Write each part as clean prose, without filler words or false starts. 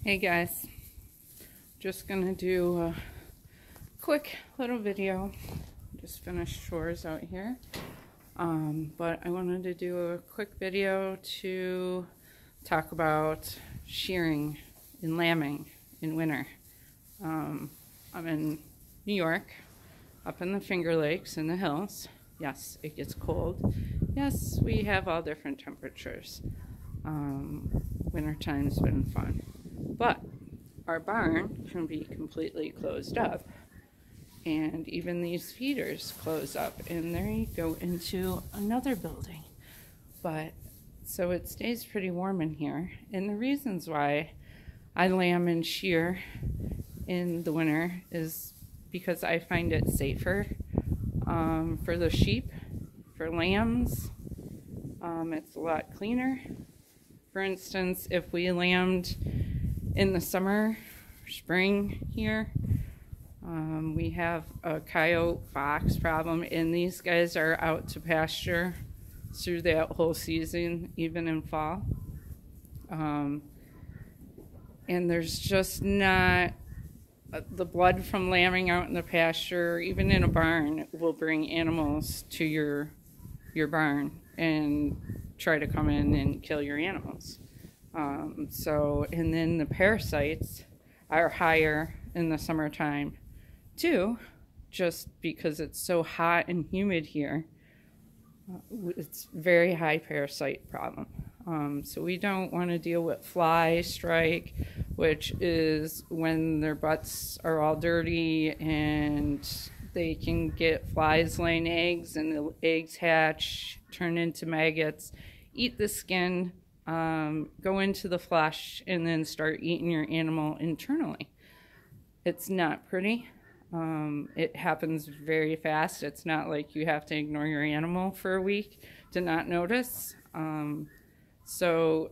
Hey guys, just gonna do a quick little video. Just finished chores out here, but I wanted to do a quick video to talk about shearing and lambing in winter. I'm in New York, up in the Finger Lakes in the hills. Yes, it gets cold. Yes, we have all different temperatures. Wintertime's been fun. But our barn can be completely closed up, and even these feeders close up, and they go into another building. But so it stays pretty warm in here, and the reasons why I lamb and shear in the winter is because I find it safer for the sheep, for lambs. It's a lot cleaner. For instance, if we lambed in the summer, spring here, we have a coyote fox problem, and these guys are out to pasture through that whole season, even in fall. And there's just not the blood from lambing out in the pasture, even in a barn, will bring animals to your barn and try to come in and kill your animals. And then the parasites are higher in the summertime too, just because it's so hot and humid here. It's very high parasite problem. So we don't want to deal with fly strike, which is when their butts are all dirty and they can get flies laying eggs, and the eggs hatch, turn into maggots, eat the skin, go into the flesh, and then start eating your animal internally. It's not pretty. It happens very fast. It's not like you have to ignore your animal for a week to not notice. So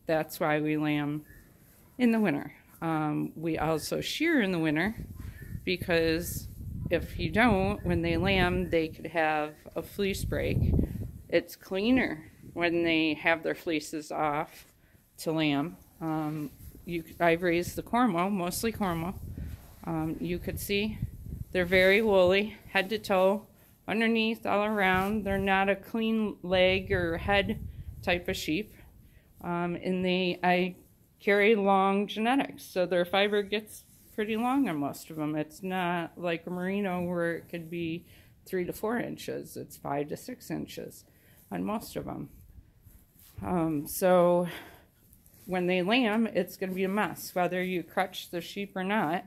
that's why we lamb in the winter. We also shear in the winter because if you don't, when they lamb, they could have a fleece break. It's cleaner when they have their fleeces off to lamb. I've raised the Cornwall, mostly Cornwall. You could see they're very woolly, head to toe, underneath, all around. They're not a clean leg or head type of sheep. I carry long genetics, so their fiber gets pretty long on most of them. It's not like a merino where it could be 3 to 4 inches. It's 5 to 6 inches on most of them. So when they lamb, it's going to be a mess. Whether you crutch the sheep or not,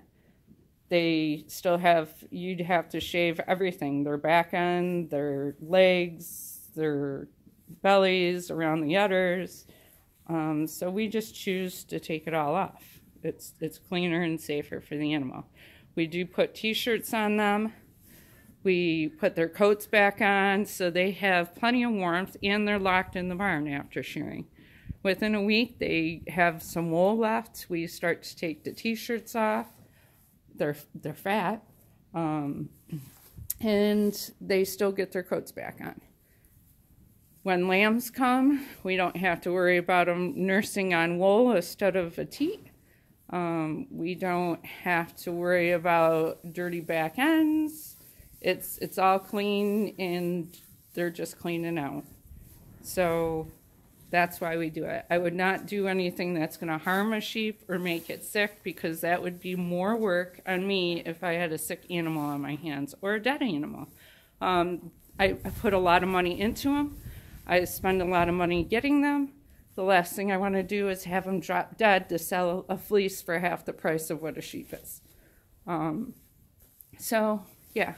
you'd have to shave everything. Their back end, their legs, their bellies, around the udders. So we just choose to take it all off. It's cleaner and safer for the animal. We do put t-shirts on them. We put their coats back on so they have plenty of warmth, and they're locked in the barn after shearing. Within a week, they have some wool left. We start to take the t-shirts off. They're fat, and they still get their coats back on. When lambs come, we don't have to worry about them nursing on wool instead of a teat. We don't have to worry about dirty back ends. It's all clean, and they're just cleaning out. So that's why we do it. I would not do anything that's going to harm a sheep or make it sick, because that would be more work on me if I had a sick animal on my hands or a dead animal. I put a lot of money into them. I spend a lot of money getting them. The last thing I want to do is have them drop dead to sell a fleece for half the price of what a sheep is. So, yeah.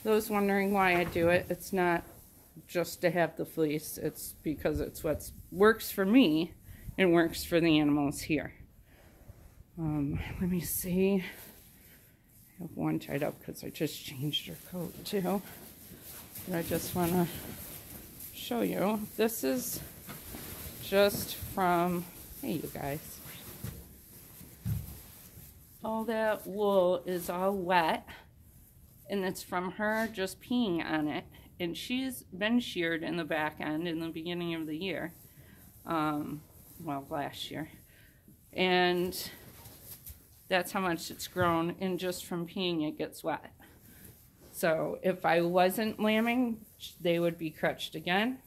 Those wondering why I do it, it's not just to have the fleece. It's because it's what works for me and works for the animals here. Let me see. I have one tied up because I just changed her coat too. But I just want to show you. This is just from, hey you guys. All that wool is all wet, and it's from her just peeing on it. And she's been sheared in the back end in the beginning of the year. Well, last year. And that's how much it's grown, and just from peeing it gets wet. So if I wasn't lambing, they would be crutched again.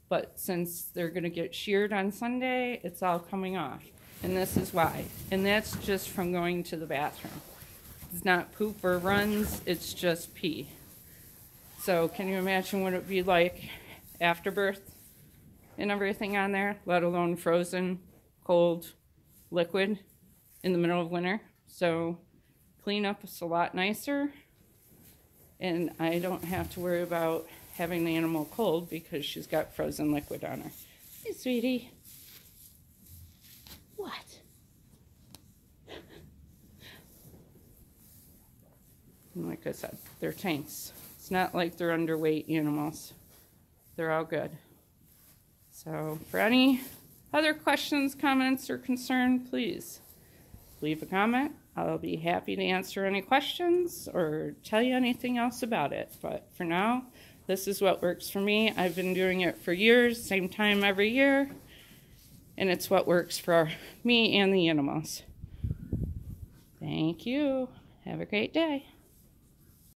But since they're going to get sheared on Sunday, it's all coming off. And this is why. And that's just from going to the bathroom. It's not poop or runs, it's just pee. So can you imagine what it would be like after birth and everything on there, let alone frozen, cold, liquid in the middle of winter? So cleanup is a lot nicer, and I don't have to worry about having the animal cold because she's got frozen liquid on her. Hey, sweetie. What? And like I said, they're tanks. It's not like they're underweight animals. They're all good. So for any other questions, comments, or concern, please leave a comment. I'll be happy to answer any questions or tell you anything else about it. But for now, this is what works for me. I've been doing it for years, same time every year, and it's what works for me and the animals. Thank you. Have a great day.